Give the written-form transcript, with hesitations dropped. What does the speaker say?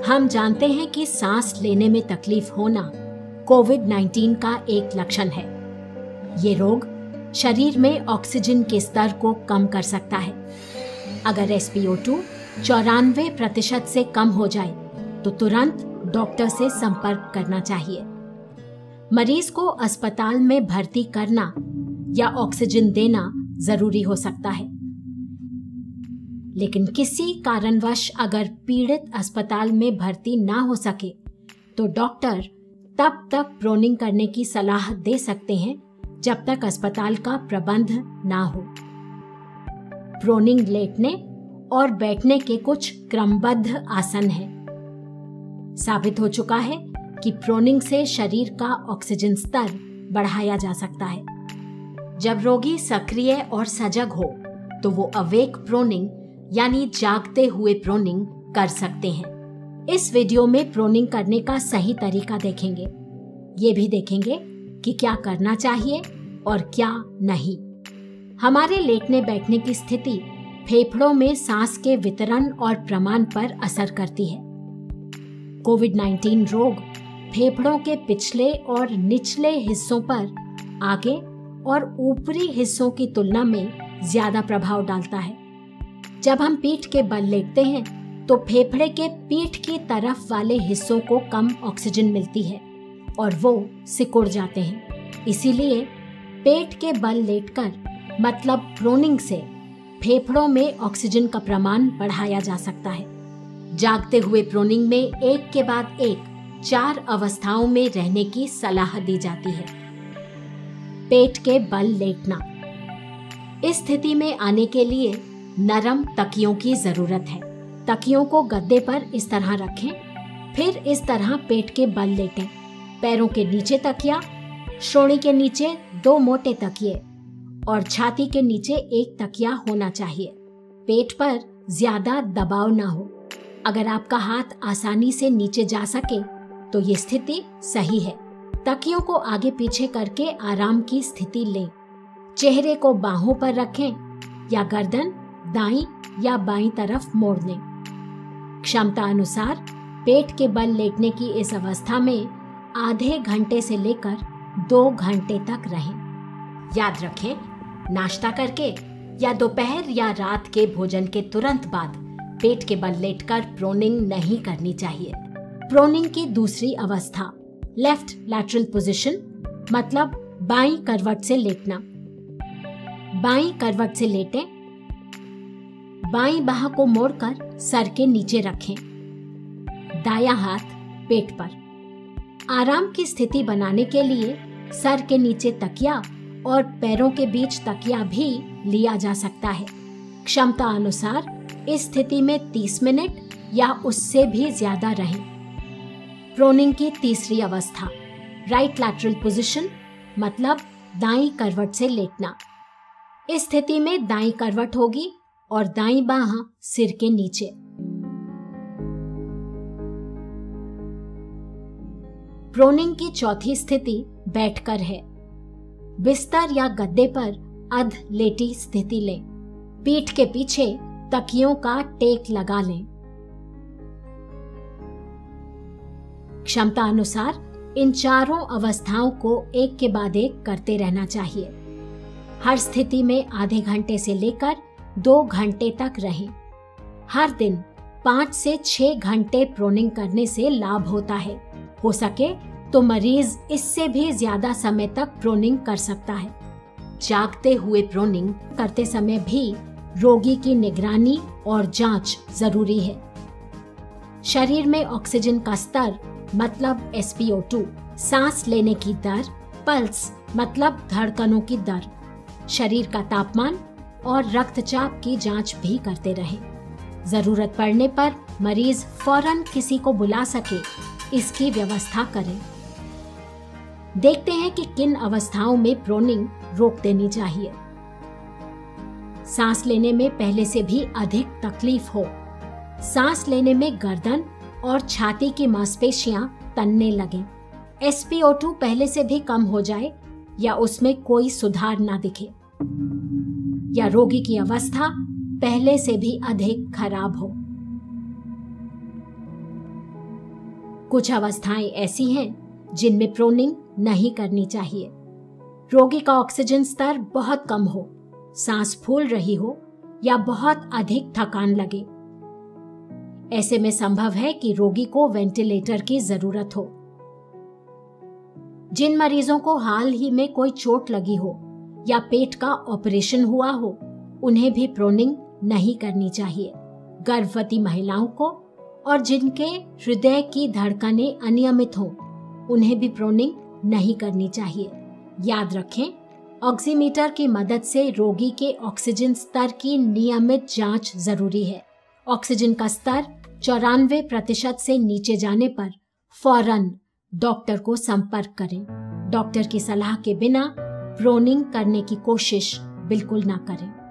हम जानते हैं कि सांस लेने में तकलीफ होना कोविड-19 का एक लक्षण है। ये रोग शरीर में ऑक्सीजन के स्तर को कम कर सकता है। अगर SpO2 94% से कम हो जाए तो तुरंत डॉक्टर से संपर्क करना चाहिए। मरीज को अस्पताल में भर्ती करना या ऑक्सीजन देना जरूरी हो सकता है, लेकिन किसी कारणवश अगर पीड़ित अस्पताल में भर्ती ना हो सके तो डॉक्टर तब तक प्रोनिंग करने की सलाह दे सकते हैं जब तक अस्पताल का प्रबंध ना हो। प्रोनिंग लेटने और बैठने के कुछ क्रमबद्ध आसन हैं। साबित हो चुका है कि प्रोनिंग से शरीर का ऑक्सीजन स्तर बढ़ाया जा सकता है। जब रोगी सक्रिय और सजग हो तो वो अवेक प्रोनिंग यानी जागते हुए प्रोनिंग कर सकते हैं। इस वीडियो में प्रोनिंग करने का सही तरीका देखेंगे। ये भी देखेंगे कि क्या करना चाहिए और क्या नहीं। हमारे लेटने बैठने की स्थिति फेफड़ों में सांस के वितरण और प्रमाण पर असर करती है। कोविड-19 रोग फेफड़ों के पिछले और निचले हिस्सों पर आगे और ऊपरी हिस्सों की तुलना में ज्यादा प्रभाव डालता है। जब हम पीठ के बल लेटते हैं तो फेफड़े के पीठ की तरफ वाले हिस्सों को कम ऑक्सीजन मिलती है और वो सिकुड़ जाते हैं। इसीलिए पेट के बल लेटकर मतलब प्रोनिंग से फेफड़ों में ऑक्सीजन का प्रमाण बढ़ाया जा सकता है। जागते हुए प्रोनिंग में एक के बाद एक 4 अवस्थाओं में रहने की सलाह दी जाती है। पेट के बल लेटना। इस स्थिति में आने के लिए नरम तकियों की जरूरत है। तकियों को गद्दे पर इस तरह रखें, फिर इस तरह पेट के बल लेटें। पैरों के नीचे तकिया, श्रोणि के नीचे 2 मोटे तकिए और छाती के नीचे 1 तकिया होना चाहिए। पेट पर ज्यादा दबाव ना हो। अगर आपका हाथ आसानी से नीचे जा सके तो ये स्थिति सही है। तकियों को आगे पीछे करके आराम की स्थिति लें। चेहरे को बाहों पर रखें या गर्दन दाईं या बाईं तरफ मोड़ लें। क्षमता अनुसार पेट के बल लेटने की इस अवस्था में आधे घंटे से लेकर 2 घंटे तक रहें। याद रखें, नाश्ता करके या दोपहर या रात के भोजन के तुरंत बाद पेट के बल लेटकर प्रोनिंग नहीं करनी चाहिए। प्रोनिंग की दूसरी अवस्था लेफ्ट लैटरल पोजीशन मतलब बाईं करवट से लेटना। बाईं करवट से लेटें। बाईं बाह को मोड़कर सर के नीचे रखें। दायां हाथ पेट पर। आराम की स्थिति बनाने के लिए सर के नीचे तकिया और पैरों के बीच तकिया भी लिया जा सकता है। क्षमता अनुसार इस स्थिति में 30 मिनट या उससे भी ज्यादा रहें। प्रोनिंग की तीसरी अवस्था राइट लैटरल पोजीशन मतलब दाईं करवट से लेटना। इस स्थिति में दाईं करवट होगी और दाईं बाह सिर के नीचे। प्रोनिंग की चौथी स्थिति बैठकर है। बिस्तर या गद्दे पर अध लेटी स्थिति लें। पीठ के पीछे तकियों का टेक लगा लें। क्षमता अनुसार इन चारों अवस्थाओं को एक के बाद एक करते रहना चाहिए। हर स्थिति में आधे घंटे से लेकर 2 घंटे तक रहें। हर दिन 5 से 6 घंटे प्रोनिंग करने से लाभ होता है। हो सके तो मरीज इससे भी ज्यादा समय तक प्रोनिंग कर सकता है। जागते हुए प्रोनिंग करते समय भी रोगी की निगरानी और जांच जरूरी है। शरीर में ऑक्सीजन का स्तर मतलब SpO2, सांस लेने की दर, पल्स मतलब धड़कनों की दर, शरीर का तापमान और रक्तचाप की जांच भी करते रहें। जरूरत पड़ने पर मरीज फौरन किसी को बुला सके इसकी व्यवस्था करें। देखते हैं कि किन अवस्थाओं में प्रोनिंग रोक देनी चाहिए। सांस लेने में पहले से भी अधिक तकलीफ हो, सांस लेने में गर्दन और छाती की मांसपेशियां तनने लगें, SpO2 पहले से भी कम हो जाए या उसमें कोई सुधार ना दिखे, या रोगी की अवस्था पहले से भी अधिक खराब हो। कुछ अवस्थाएं ऐसी हैं जिनमें प्रोनिंग नहीं करनी चाहिए। रोगी का ऑक्सीजन स्तर बहुत कम हो, सांस फूल रही हो या बहुत अधिक थकान लगे। ऐसे में संभव है कि रोगी को वेंटिलेटर की जरूरत हो। जिन मरीजों को हाल ही में कोई चोट लगी हो या पेट का ऑपरेशन हुआ हो, उन्हें भी प्रोनिंग नहीं करनी चाहिए। गर्भवती महिलाओं को और जिनके हृदय की धड़कनें अनियमित हों, उन्हें भी प्रोनिंग नहीं करनी चाहिए। याद रखें, ऑक्सीमीटर की मदद से रोगी के ऑक्सीजन स्तर की नियमित जांच जरूरी है। ऑक्सीजन का स्तर 94% से नीचे जाने पर फौरन डॉक्टर को संपर्क करें। डॉक्टर की सलाह के बिना प्रोनिंग करने की कोशिश बिल्कुल ना करें।